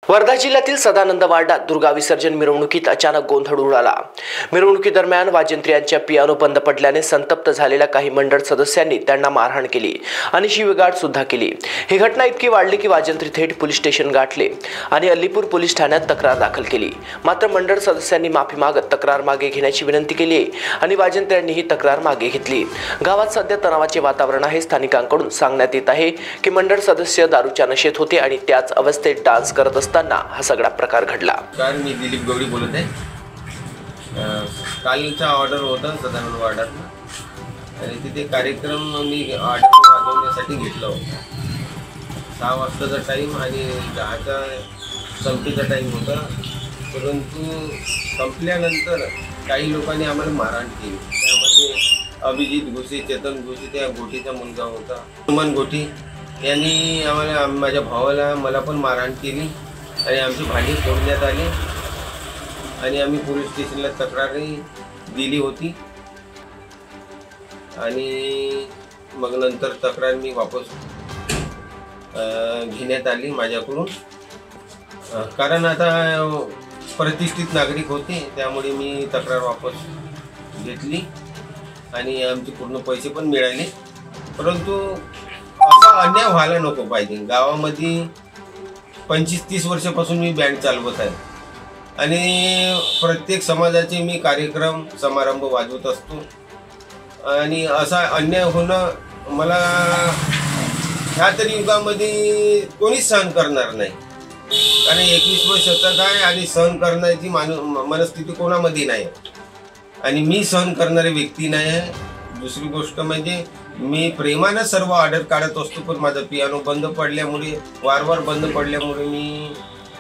वर्धा जिल्ह्यातील सदानंद वार्डात दुर्गा विसर्जन मिरवणुकीत अचानक गोंधळ उडाला। मिरवणुकीदरम्यान वाजंत्र्यांच्या पियानो बंद पडल्याने संतप्त झालेल्या काही मंडळ सदस्यांनी त्यांना मारहाण केली आणि शिवीगाळ सुद्धा केली। ही घटना इतकी वाढली की वाजंत्री थेट पोलीस स्टेशन गाठले आणि अलीपूर पोलीस ठाण्यात तक्रार दाखल केली। मात्र मंडळ सदस्यांनी माफी मागत तक्रार मागे घेण्याची विनंती केली आणि वाजंत्र्यांनी ही तक्रार मागे घेतली। गावात सध्या तणावाचे वातावरण आहे। स्थानिकांकडून सांगण्यात येत आहे की मंडळ सदस्य दारूच्या नशेत होते आणि त्याच अवस्थेत डान्स करत हा सगळा प्रकार घडला। मी दिलीप गवडी बोलत आहे। कालचा ऑर्डर होता सदानंद वार्डात आणि तिथे कार्यक्रम मी ऑर्डर वाजवण्यासाठी घेतला होता। 6 वाजताचा टाईम आणि 10चा संपेचा टाईम होता, परंतु संपल्यानंतर काही लोकांनी आम्हाला मारहाण केली। त्यामध्ये अभिजित घोषे, चेतन घोषे, त्या घोटीचा मुलगा होता सुमन घोटी, यांनी आम्हाला माझ्या भावाला मला पण मारहाण केली आणि आमची भांडी फोडण्यात आली आणि आम्ही पोलीस स्टेशनला तक्रारही दिली होती आणि मग नंतर तक्रार मी वापस घेण्यात आली माझ्याकडून, कारण आता प्रतिष्ठित नागरिक होते त्यामुळे मी तक्रार वापस घेतली आणि आमचे पूर्ण पैसे पण मिळाले। परंतु असा अन्याय व्हायला नको पाहिजे। गावामध्ये 25-30 वर्षापासून मी बँड चालवत आहे आणि प्रत्येक समाजाचे मी कार्यक्रम समारंभ वाजवत असतो आणि असा अन्याय होणं मला ह्या तरी युगामध्ये कोणीच सहन करणार नाही, कारण 21वे शतक आहे आणि सहन करण्याची मनस्थिती कोणामध्ये नाही आणि मी सहन करणारी व्यक्ती नाही आहे। दुसरी गोष्ट म्हणजे मी प्रेमानं सर्व ऑर्डर काढत असतो, पण माझा पियानो बंद पडल्यामुळे वारंवार बंद पडल्यामुळे मी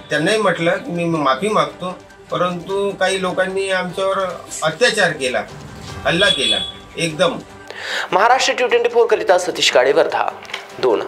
त्यांनाही म्हटलं की मी माफी मागतो, परंतु काही लोकांनी आमच्यावर अत्याचार केला, हल्ला केला एकदम। महाराष्ट्र 24 करिता सतीश काळे, वर्धा 2।